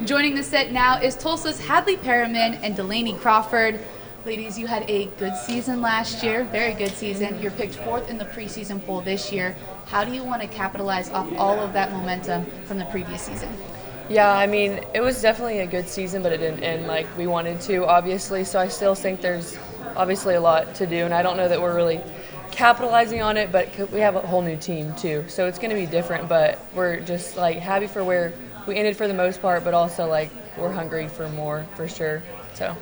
Joining the set now is Tulsa's Hadley Periman and Delanie Crawford. Ladies, you had a good season last year, very good season. You're picked 4th in the preseason poll this year. How do you want to capitalize off all of that momentum from the previous season? Yeah, I mean, it was definitely a good season, but it didn't end like we wanted to, obviously. So I still think there's obviously a lot to do, and I don't know that we're really capitalizing on it, but we have a whole new team too. So it's going to be different, but we're just like happy for where we ended for the most part, but also like we're hungry for more for sure. So.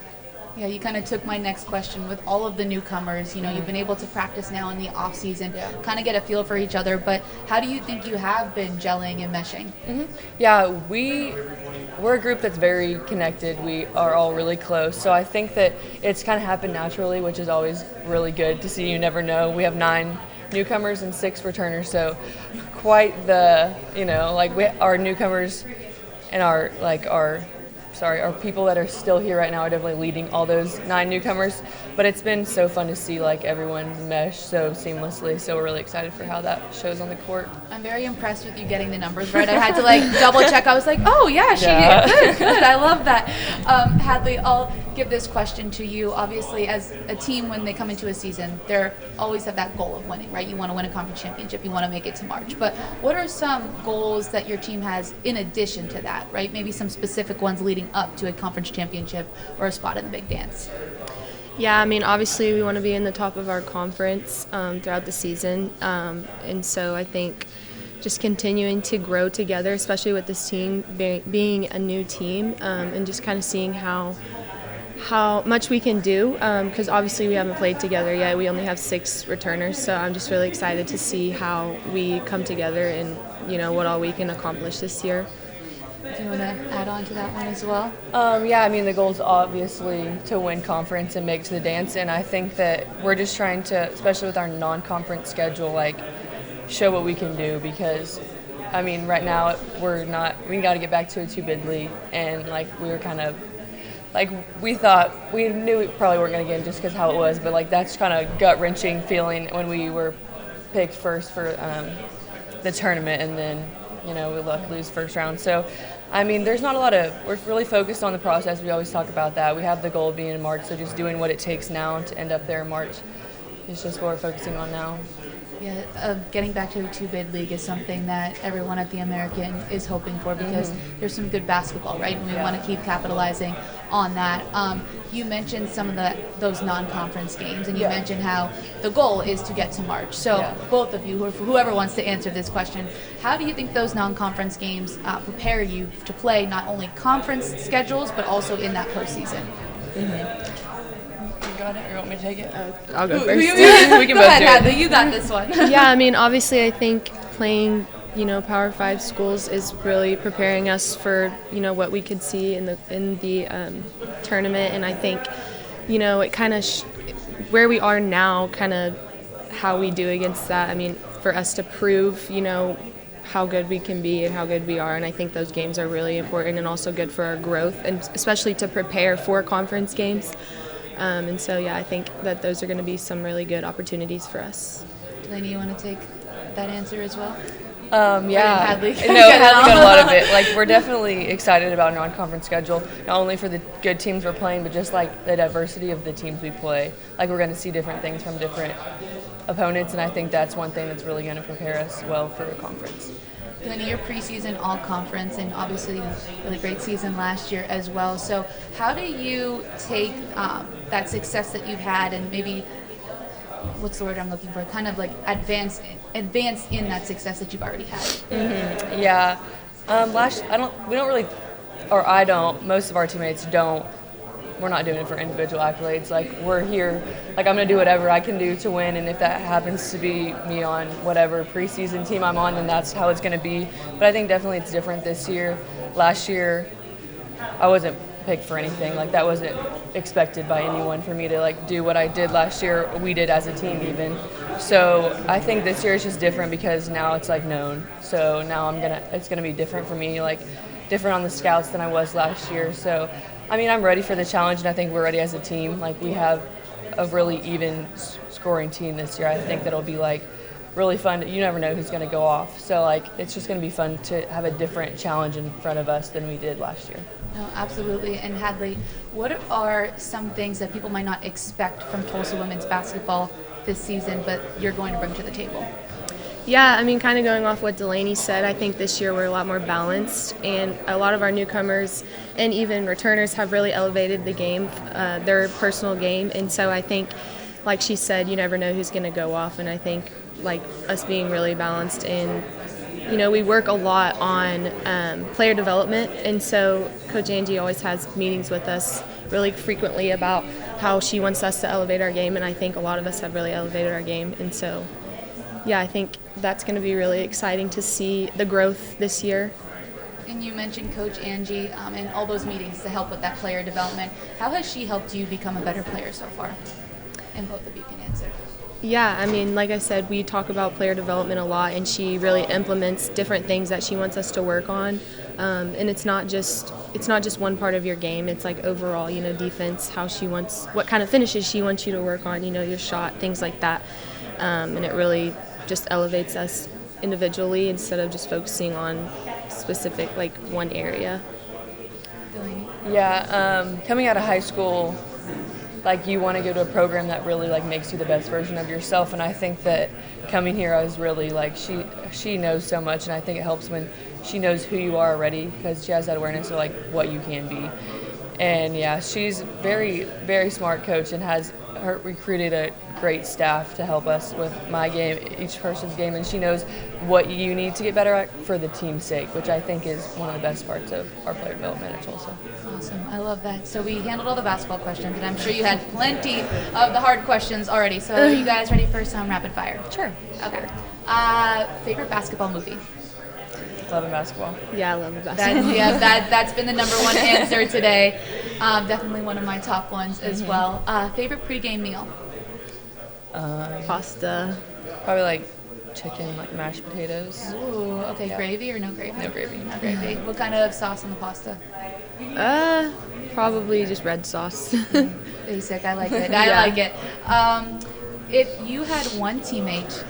Yeah, you kind of took my next question with all of the newcomers. You know, you've been able to practice now in the off season, kind of get a feel for each other. But how do you think you have been gelling and meshing? Yeah, we're a group that's very connected. We are all really close. So I think that it's kind of happened naturally, which is always really good to see. You never know. We have 9 newcomers and 6 returners. So quite the, our newcomers and our people that are still here right now are definitely leading all those 9 newcomers. But it's been so fun to see like everyone's mesh so seamlessly. So we're really excited for how that shows on the court. I'm very impressed with you getting the numbers right. I had to double check. I was like, oh yeah, she did. Good. I love that. Hadley, I'll give this question to you. Obviously, as a team, when they come into a season, they always have that goal of winning, right? You want to win a conference championship. You want to make it to March. But what are some goals that your team has in addition to that, right? Maybe some specific ones leading up to a conference championship or a spot in the big dance? Yeah, I mean, obviously we want to be in the top of our conference throughout the season. And so I think just continuing to grow together, especially with this team being a new team, and just kind of seeing how much we can do, because obviously we haven't played together yet. We only have 6 returners, so I'm just really excited to see how we come together and, what all we can accomplish this year. Do you want to add on to that one as well? Yeah, I mean, the goal is obviously to win conference and make it to the dance, and I think that we're just trying to, especially with our non-conference schedule, show what we can do because, I mean, right now we got to get back to a 2-bid league, and we were kind of, we knew we probably weren't going to get in just because how it was, but that's kind of gut-wrenching feeling when we were picked first for the tournament, and then we lose first round. So, I mean, there's not a lot of – we're really focused on the process. We always talk about that. We have the goal of being in March, so just doing what it takes now to end up there in March is just what we're focusing on now. Yeah, getting back to a 2-bid league is something that everyone at the American is hoping for because there's some good basketball, right? And we want to keep capitalizing on that. You mentioned some of those non-conference games, and you mentioned how the goal is to get to March. So both of you, whoever wants to answer this question, how do you think those non-conference games prepare you to play not only conference schedules but also in that postseason? You got it, or you want me to take it? I'll go first. We can both do it. Hadley, you got this one. Yeah, I mean, obviously I think playing, Power 5 schools is really preparing us for, what we could see in the tournament. And I think, it kind of where we are now, kind of how we do against that. I mean, for us to prove, how good we can be and how good we are. And I think those games are really important and also good for our growth, and especially to prepare for conference games. And so, I think that those are going to be some really good opportunities for us. Delanie, you want to take that answer as well? Yeah. Hadley. No, Hadley got a lot of it. We're definitely excited about our non-conference schedule, not only for the good teams we're playing, but just, the diversity of the teams we play. We're going to see different things from different opponents, and I think that's one thing that's really going to prepare us well for a conference. Delanie, your preseason all-conference, and obviously a really great season last year as well. So how do you take that success that you've had and maybe, what's the word I'm looking for, kind of advance in that success that you've already had? Yeah. Most of our teammates don't. We're not doing it for individual accolades. We're here. I'm going to do whatever I can do to win, and if that happens to be me on whatever preseason team I'm on, then that's how it's going to be. But I think definitely it's different this year. Last year, I wasn't picked for anything. That wasn't expected by anyone for me to do what I did last year. We did as a team even. So I think this year is just different because now it's known. So now it's gonna be different for me, different on the scouts than I was last year. So I mean, I'm ready for the challenge, and I think we're ready as a team. We have a really even scoring team this year. I think that'll be really fun. You never know who's going to go off. So, like, it's just going to be fun to have a different challenge in front of us than we did last year. No, absolutely. And Hadley, what are some things that people might not expect from Tulsa women's basketball this season, but you're going to bring to the table? Yeah, I mean, kind of going off what Delanie said, I think this year we're a lot more balanced, and a lot of our newcomers and even returners have really elevated the game, their personal game. And so I think, like she said, you never know who's going to go off, and I think like us being really balanced, and we work a lot on player development, and so Coach Angie always has meetings with us really frequently about how she wants us to elevate our game, and I think a lot of us have really elevated our game. And so yeah, I think that's going to be really exciting to see the growth this year. And you mentioned Coach Angie and all those meetings to help with that player development. How has she helped you become a better player so far? And both of you can answer. Yeah, I mean, like I said, we talk about player development a lot, and she really implements different things that she wants us to work on. And it's not just one part of your game. It's like overall, defense, what kind of finishes she wants you to work on, your shot, things like that. And it really just elevates us individually instead of just focusing on specific, like, one area. Delanie? Yeah, coming out of high school, like, you want to go to a program that really, like, makes you the best version of yourself. And I think that coming here, I was really, like, she knows so much, and I think it helps when she knows who you are already, because she has that awareness of, like, what you can be. And, yeah, she's very, very smart coach and has recruited a great staff to help us with my game, each person's game, and she knows what you need to get better at for the team's sake, which I think is one of the best parts of our player development at Tulsa. Awesome. I love that. So we handled all the basketball questions, and I'm sure you had plenty of the hard questions already. So are you guys ready for some rapid fire? Sure. Okay. Favorite basketball movie? Loving basketball. Yeah, I love basketball. That's been the number one answer today. Definitely one of my top ones as well. Favorite pregame meal? Pasta. Probably like chicken, like mashed potatoes. Ooh, okay. Yeah. Gravy or no gravy? No gravy. No gravy. What kind of sauce on the pasta? Probably just red sauce. Basic. I like it. I like it. If you had one teammate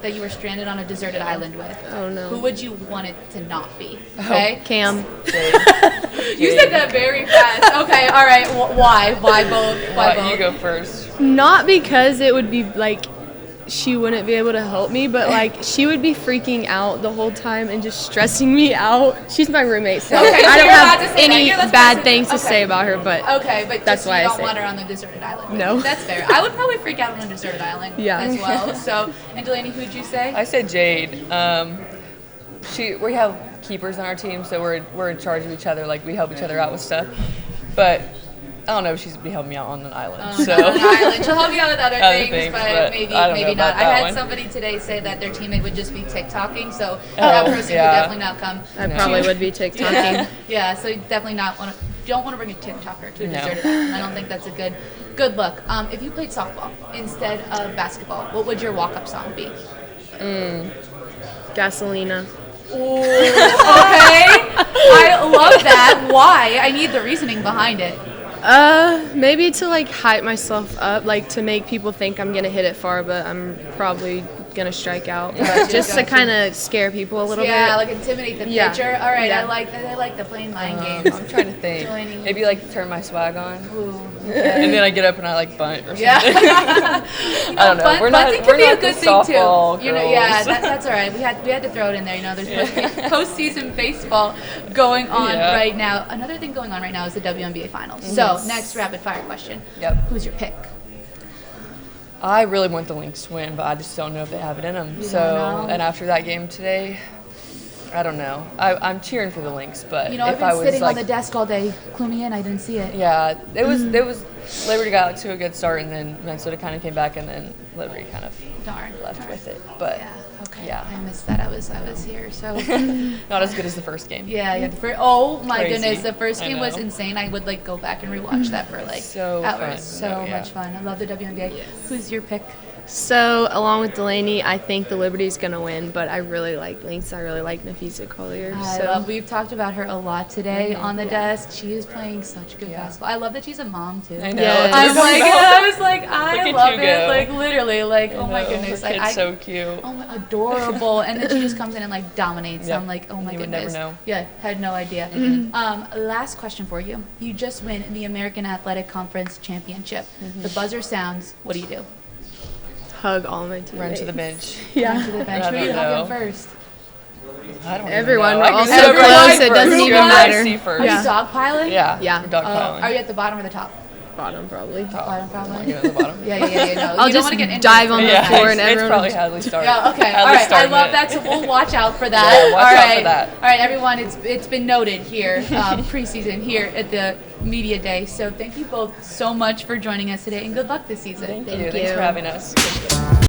that you were stranded on a deserted island with, oh no, who would you want it to not be? Okay. Cam. You said that very fast. Okay. All right. Why? Why both? Why both? You go first. Not because it would be like she wouldn't be able to help me, but like she would be freaking out the whole time and just stressing me out. She's my roommate, so okay, I don't have any bad things to say about her, but that's why I say. You don't want her on the deserted island. No. That's fair. I would probably freak out on a deserted island as well. So, and Delanie, who'd you say? I said Jade. We have keepers on our team, so we're in charge of each other. Like, we help each other out with stuff. But I don't know if she'd be helping me out on an island. On an island. She'll help you out with other things, but maybe not. I had one. somebody today say that their teammate would just be TikToking, so that person would definitely not come. I probably would be TikToking. Yeah, so you definitely don't want to bring a TikToker to a deserted island. I don't think that's a good look. If you played softball instead of basketball, what would your walk-up song be? Gasolina. Ooh, okay. I love that. Why? I need the reasoning behind it. Maybe to like hype myself up, like to make people think I'm gonna hit it far, but I'm probably gonna strike out. But just to kind of scare people a little bit. Yeah, like intimidate the pitcher. All right, yeah. I like the playing mind games. I'm trying to think. Maybe like turn my swag on. Ooh, okay. And then I get up and I like bunt or something. Yeah. I don't know. Bunting could be a good thing too. Girls. Yeah, that's all right. We had to throw it in there. There's postseason baseball going on right now. Another thing going on right now is the WNBA finals. So next rapid fire question. Yep. Who's your pick? I really want the Lynx to win, but I just don't know if they have it in them. And after that game today, I don't know. I'm cheering for the Lynx, but I've if been I was sitting on the desk all day. Clue me in. I didn't see it. Yeah, it was Liberty got to a good start, and then Minnesota kind of came back, and then Liberty kind of left with it. But I missed that. I was here, so not as good as the first game. Oh my Crazy. goodness, the first game was insane. I would go back and rewatch that for hours. So much fun. I love the WNBA. Yes. Who's your pick? So, along with Delanie, I think the Liberty's going to win, but I really like Lynx. I really like Nafisa Collier. We've talked about her a lot today on the desk. She is playing such good basketball. I love that she's a mom, too. I know. Yes. I was like, I Look at love you it. go. Like, literally, like, oh my No, goodness. her kid's so cute. Oh my, adorable. And then she just comes in and like dominates. Yep. I'm like, oh my You would goodness. never know. Yeah, had no idea. Last question for you. You just win the American Athletic Conference Championship. The buzzer sounds. What do? Hug all my teammates. Run to the bench. Run to the bench. I Who are you don't hugging know. first? I don't Everyone, even know. we're I all can so see close, first. it doesn't Who even do I matter. see first? Are Yeah. you dogpiling? Yeah. Yeah. We're dogpiling. Are you at the bottom or the top? Bottom, probably. Bottom, probably. You know, the bottom. Yeah. No, I'll you don't just want to get injured. dive on the Yeah, floor and it's everyone. probably Hadley starting. Yeah, okay. Hadley All right. I starting love it. that. So we'll watch out for that. Yeah, watch All out right. for that. All right, everyone. It's been noted here, preseason here at the Media Day. So thank you both so much for joining us today, and good luck this season. Thank you. Thank Thanks you. for having us.